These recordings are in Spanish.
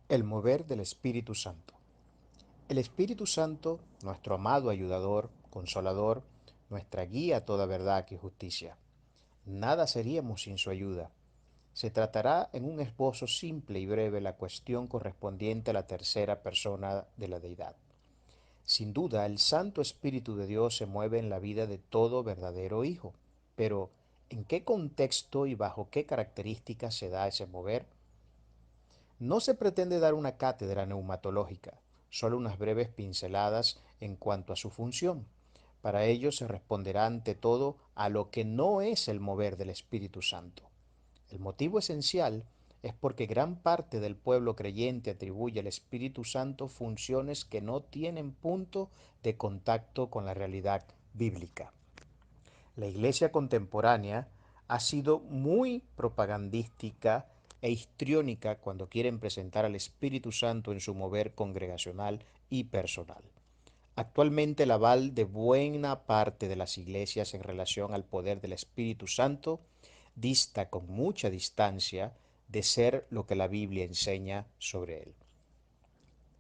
El mover del Espíritu Santo. El Espíritu Santo, nuestro amado ayudador, consolador, nuestra guía a toda verdad y justicia. Nada seríamos sin su ayuda. Se tratará en un esbozo simple y breve la cuestión correspondiente a la tercera persona de la deidad. Sin duda, el Santo Espíritu de Dios se mueve en la vida de todo verdadero hijo. Pero, ¿en qué contexto y bajo qué características se da ese mover? No se pretende dar una cátedra neumatológica, solo unas breves pinceladas en cuanto a su función. Para ello se responderá ante todo a lo que no es el mover del Espíritu Santo. El motivo esencial es porque gran parte del pueblo creyente atribuye al Espíritu Santo funciones que no tienen punto de contacto con la realidad bíblica. La iglesia contemporánea ha sido muy propagandística e histriónica cuando quieren presentar al Espíritu Santo en su mover congregacional y personal. Actualmente el aval de buena parte de las iglesias en relación al poder del Espíritu Santo dista con mucha distancia de ser lo que la Biblia enseña sobre él.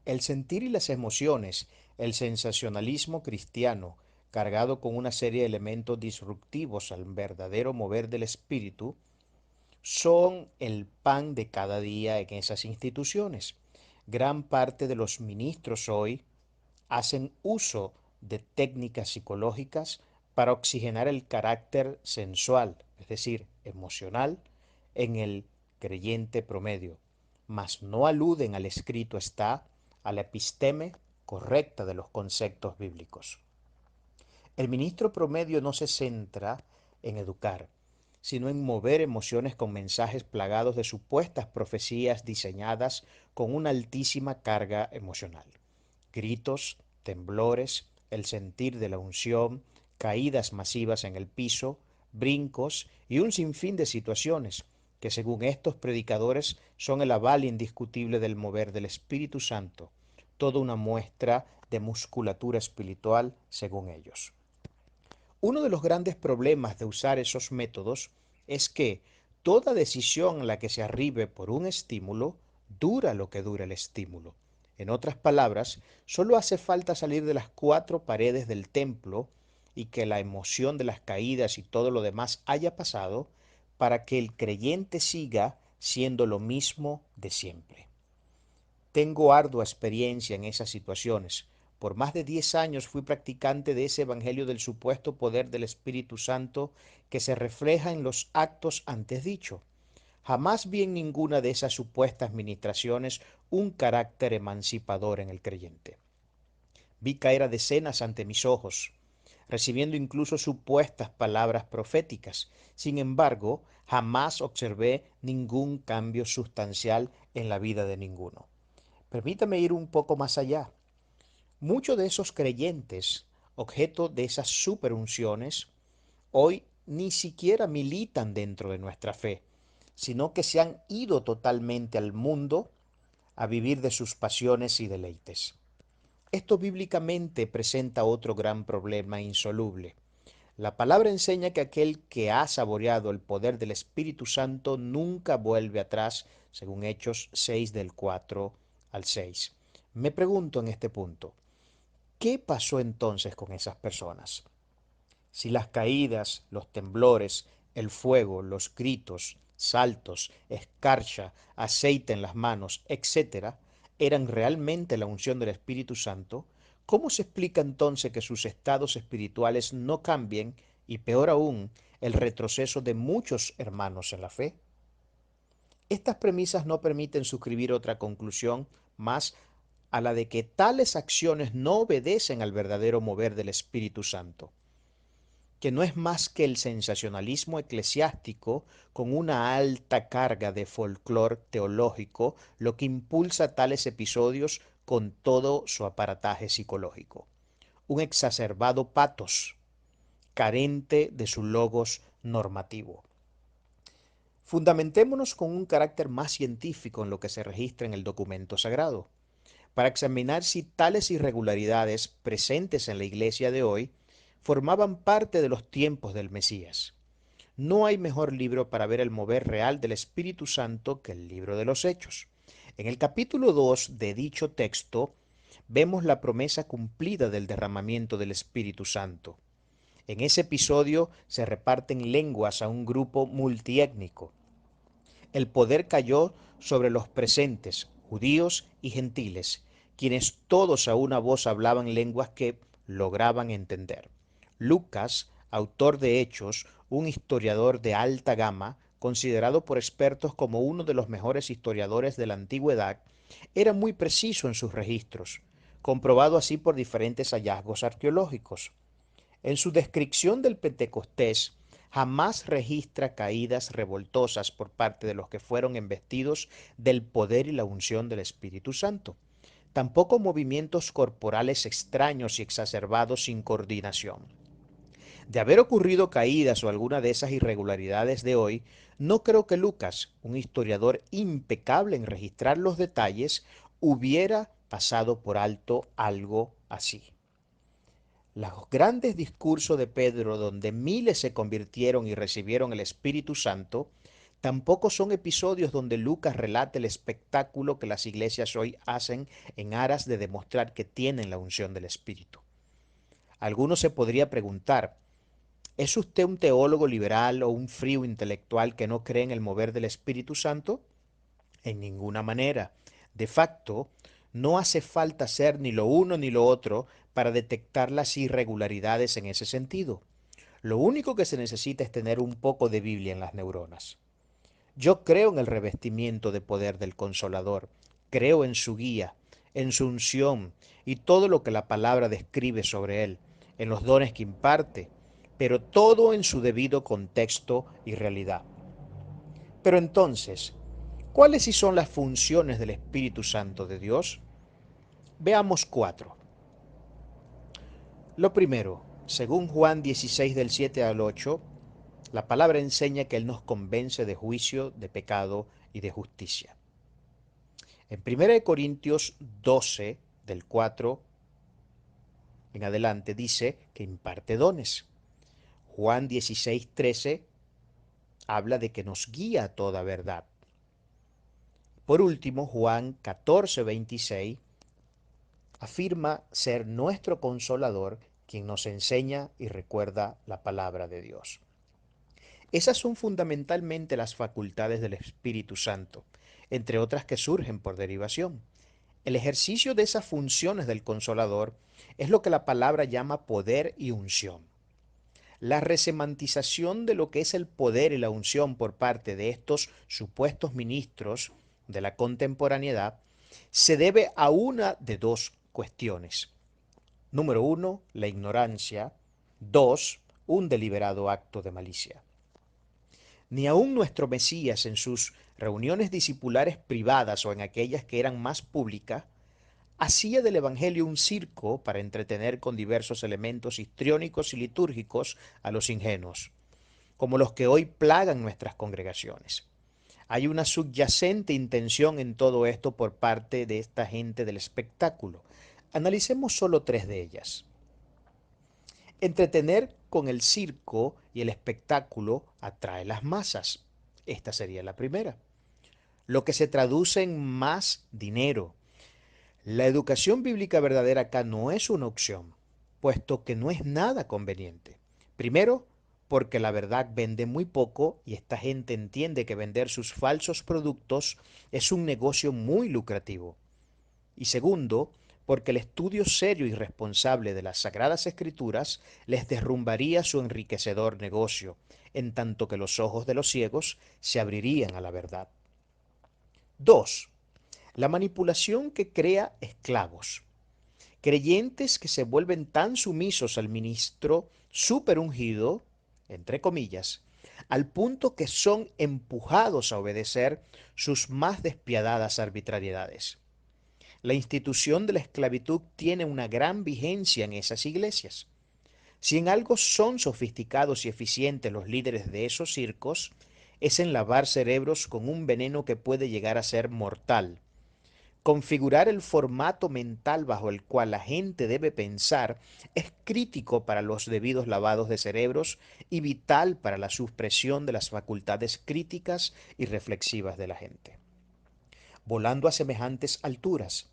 El sentir y las emociones, el sensacionalismo cristiano, cargado con una serie de elementos disruptivos al verdadero mover del espíritu, son el pan de cada día en esas instituciones. Gran parte de los ministros hoy hacen uso de técnicas psicológicas para oxigenar el carácter sensual, es decir, emocional, en el creyente promedio, mas no aluden al escrito está, a la episteme correcta de los conceptos bíblicos. El ministro promedio no se centra en educar, sino en mover emociones con mensajes plagados de supuestas profecías diseñadas con una altísima carga emocional. Gritos, temblores, el sentir de la unción, caídas masivas en el piso, brincos y un sinfín de situaciones que según estos predicadores son el aval indiscutible del mover del Espíritu Santo, toda una muestra de musculatura espiritual según ellos. Uno de los grandes problemas de usar esos métodos es que toda decisión a la que se arribe por un estímulo dura lo que dura el estímulo. En otras palabras, solo hace falta salir de las cuatro paredes del templo y que la emoción de las caídas y todo lo demás haya pasado para que el creyente siga siendo lo mismo de siempre. Tengo ardua experiencia en esas situaciones. Por más de 10 años fui practicante de ese evangelio del supuesto poder del Espíritu Santo que se refleja en los actos antes dicho. Jamás vi en ninguna de esas supuestas ministraciones un carácter emancipador en el creyente. Vi caer a decenas ante mis ojos, recibiendo incluso supuestas palabras proféticas. Sin embargo, jamás observé ningún cambio sustancial en la vida de ninguno. Permítame ir un poco más allá. Muchos de esos creyentes, objeto de esas superunciones, hoy ni siquiera militan dentro de nuestra fe, sino que se han ido totalmente al mundo a vivir de sus pasiones y deleites. Esto bíblicamente presenta otro gran problema insoluble. La palabra enseña que aquel que ha saboreado el poder del Espíritu Santo nunca vuelve atrás, según Hechos 6 del 4 al 6. Me pregunto en este punto, ¿qué pasó entonces con esas personas? Si las caídas, los temblores, el fuego, los gritos, saltos, escarcha, aceite en las manos, etcétera, eran realmente la unción del Espíritu Santo, ¿cómo se explica entonces que sus estados espirituales no cambien y peor aún, el retroceso de muchos hermanos en la fe? Estas premisas no permiten suscribir otra conclusión más a la de que tales acciones no obedecen al verdadero mover del Espíritu Santo, que no es más que el sensacionalismo eclesiástico con una alta carga de folclore teológico lo que impulsa tales episodios con todo su aparataje psicológico. Un exacerbado patos, carente de su logos normativo. Fundamentémonos con un carácter más científico en lo que se registra en el documento sagrado, para examinar si tales irregularidades presentes en la iglesia de hoy formaban parte de los tiempos del Mesías. No hay mejor libro para ver el mover real del Espíritu Santo que el libro de los Hechos. En el capítulo 2 de dicho texto vemos la promesa cumplida del derramamiento del Espíritu Santo. En ese episodio se reparten lenguas a un grupo multiétnico. El poder cayó sobre los presentes, judíos y gentiles, quienes todos a una voz hablaban lenguas que lograban entender. Lucas, autor de Hechos, un historiador de alta gama, considerado por expertos como uno de los mejores historiadores de la antigüedad, era muy preciso en sus registros, comprobado así por diferentes hallazgos arqueológicos. En su descripción del Pentecostés, jamás registra caídas revoltosas por parte de los que fueron embestidos del poder y la unción del Espíritu Santo. Tampoco movimientos corporales extraños y exacerbados sin coordinación. De haber ocurrido caídas o alguna de esas irregularidades de hoy, no creo que Lucas, un historiador impecable en registrar los detalles, hubiera pasado por alto algo así. Los grandes discursos de Pedro, donde miles se convirtieron y recibieron el Espíritu Santo, tampoco son episodios donde Lucas relata el espectáculo que las iglesias hoy hacen en aras de demostrar que tienen la unción del Espíritu. Alguno se podría preguntar, ¿es usted un teólogo liberal o un frío intelectual que no cree en el mover del Espíritu Santo? En ninguna manera. De facto, no hace falta ser ni lo uno ni lo otro para detectar las irregularidades en ese sentido. Lo único que se necesita es tener un poco de Biblia en las neuronas. Yo creo en el revestimiento de poder del Consolador, creo en su guía, en su unción y todo lo que la palabra describe sobre él, en los dones que imparte, pero todo en su debido contexto y realidad. Pero entonces, ¿cuáles sí son las funciones del Espíritu Santo de Dios? Veamos cuatro. Lo primero, según Juan 16 del 7 al 8, la palabra enseña que Él nos convence de juicio, de pecado y de justicia. En 1 Corintios 12 del 4 en adelante dice que imparte dones. Juan 16:13 habla de que nos guía a toda verdad. Por último, Juan 14:26 afirma ser nuestro consolador, quien nos enseña y recuerda la palabra de Dios. Esas son fundamentalmente las facultades del Espíritu Santo, entre otras que surgen por derivación. El ejercicio de esas funciones del consolador es lo que la palabra llama poder y unción. La resemantización de lo que es el poder y la unción por parte de estos supuestos ministros de la contemporaneidad se debe a una de dos cuestiones. Número uno, la ignorancia. Dos, un deliberado acto de malicia. Ni aun nuestro Mesías en sus reuniones discipulares privadas o en aquellas que eran más públicas, hacía del Evangelio un circo para entretener con diversos elementos histriónicos y litúrgicos a los ingenuos, como los que hoy plagan nuestras congregaciones. Hay una subyacente intención en todo esto por parte de esta gente del espectáculo. Analicemos solo tres de ellas. Entretener con el circo y el espectáculo atrae las masas. Esta sería la primera. Lo que se traduce en más dinero. La educación bíblica verdadera acá no es una opción, puesto que no es nada conveniente. Primero, porque la verdad vende muy poco y esta gente entiende que vender sus falsos productos es un negocio muy lucrativo. Y segundo, porque el estudio serio y responsable de las Sagradas Escrituras les derrumbaría su enriquecedor negocio, en tanto que los ojos de los ciegos se abrirían a la verdad. 2. La manipulación que crea esclavos. Creyentes que se vuelven tan sumisos al ministro superungido, entre comillas, al punto que son empujados a obedecer sus más despiadadas arbitrariedades. La institución de la esclavitud tiene una gran vigencia en esas iglesias. Si en algo son sofisticados y eficientes los líderes de esos circos, es en lavar cerebros con un veneno que puede llegar a ser mortal. Configurar el formato mental bajo el cual la gente debe pensar es crítico para los debidos lavados de cerebros y vital para la supresión de las facultades críticas y reflexivas de la gente. volando a semejantes alturas.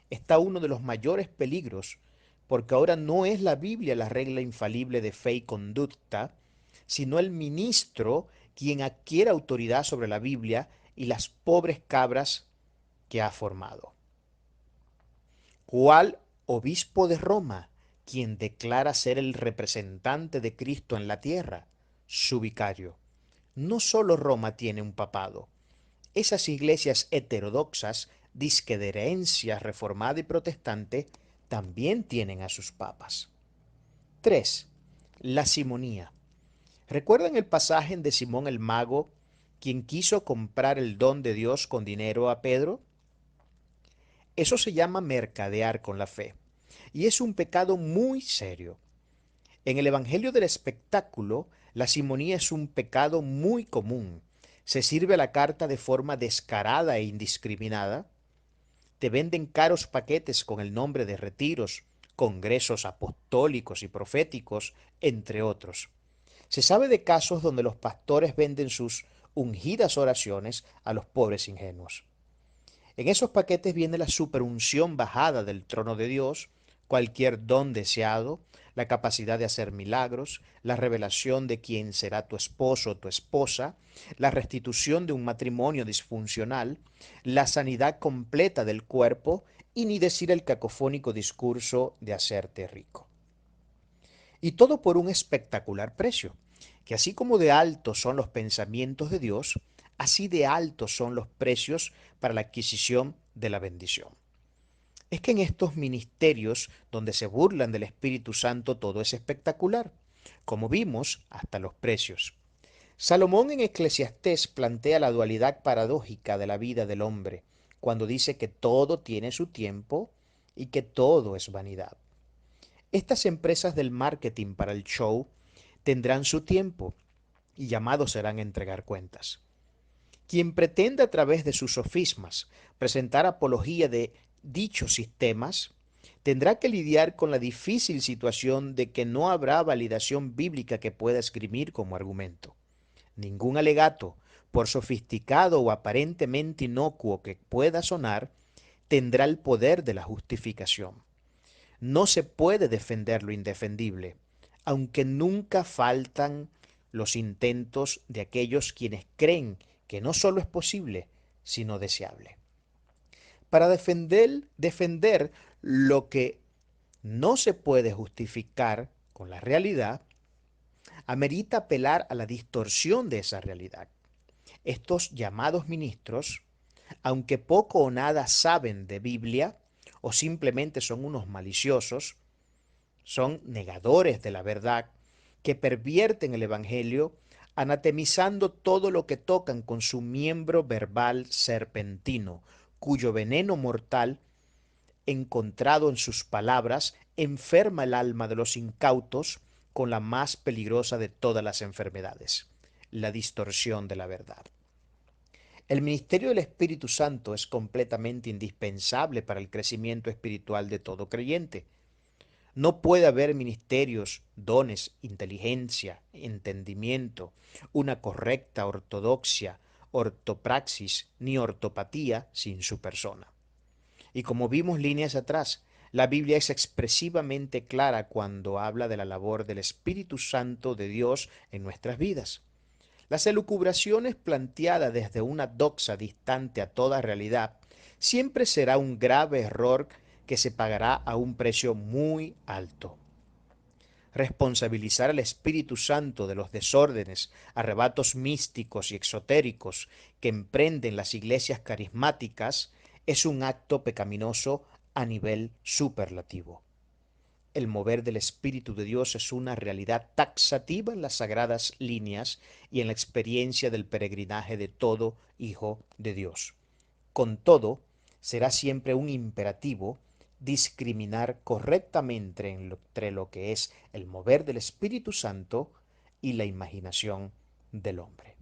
Está uno de los mayores peligros, porque ahora no es la Biblia la regla infalible de fe y conducta, sino el ministro quien adquiere autoridad sobre la Biblia y las pobres cabras que ha formado. ¿Cuál obispo de Roma, quien declara ser el representante de Cristo en la tierra? Su vicario. No solo Roma tiene un papado. Esas iglesias heterodoxas, disque de herencia reformada y protestante, también tienen a sus papas. 3. La simonía. ¿Recuerdan el pasaje de Simón el mago, quien quiso comprar el don de Dios con dinero a Pedro? Eso se llama mercadear con la fe, y es un pecado muy serio. En el Evangelio del Espectáculo, la simonía es un pecado muy común. Se sirve la carta de forma descarada e indiscriminada. Te venden caros paquetes con el nombre de retiros, congresos apostólicos y proféticos, entre otros. Se sabe de casos donde los pastores venden sus ungidas oraciones a los pobres ingenuos. En esos paquetes viene la superunción bajada del trono de Dios, cualquier don deseado, la capacidad de hacer milagros, la revelación de quién será tu esposo o tu esposa, la restitución de un matrimonio disfuncional, la sanidad completa del cuerpo y ni decir el cacofónico discurso de hacerte rico. Y todo por un espectacular precio, que así como de altos son los pensamientos de Dios, así de altos son los precios para la adquisición de la bendición. Es que en estos ministerios donde se burlan del Espíritu Santo todo es espectacular, como vimos hasta los precios. Salomón en Eclesiastés plantea la dualidad paradójica de la vida del hombre, cuando dice que todo tiene su tiempo y que todo es vanidad. Estas empresas del marketing para el show tendrán su tiempo y llamados serán a entregar cuentas. Quien pretenda a través de sus sofismas presentar apología de dichos sistemas, tendrá que lidiar con la difícil situación de que no habrá validación bíblica que pueda esgrimir como argumento. Ningún alegato, por sofisticado o aparentemente inocuo que pueda sonar, tendrá el poder de la justificación. No se puede defender lo indefendible, aunque nunca faltan los intentos de aquellos quienes creen que no solo es posible, sino deseable. Para defender lo que no se puede justificar con la realidad, amerita apelar a la distorsión de esa realidad. Estos llamados ministros, aunque poco o nada saben de Biblia, o simplemente son unos maliciosos, son negadores de la verdad, que pervierten el Evangelio, anatemizando todo lo que tocan con su miembro verbal serpentino, cuyo veneno mortal, encontrado en sus palabras, enferma el alma de los incautos con la más peligrosa de todas las enfermedades, la distorsión de la verdad. El ministerio del Espíritu Santo es completamente indispensable para el crecimiento espiritual de todo creyente. No puede haber ministerios, dones, inteligencia, entendimiento, una correcta ortodoxia, ortopraxis ni ortopatía sin su persona. Y como vimos líneas atrás, la Biblia es expresivamente clara cuando habla de la labor del Espíritu Santo de Dios en nuestras vidas. Las elucubraciones planteadas desde una doxa distante a toda realidad siempre será un grave error que se pagará a un precio muy alto. Responsabilizar al Espíritu Santo de los desórdenes, arrebatos místicos y exotéricos que emprenden las iglesias carismáticas es un acto pecaminoso a nivel superlativo. El mover del Espíritu de Dios es una realidad taxativa en las sagradas líneas y en la experiencia del peregrinaje de todo hijo de Dios. Con todo, será siempre un imperativo discriminar correctamente entre lo que es el mover del Espíritu Santo y la imaginación del hombre.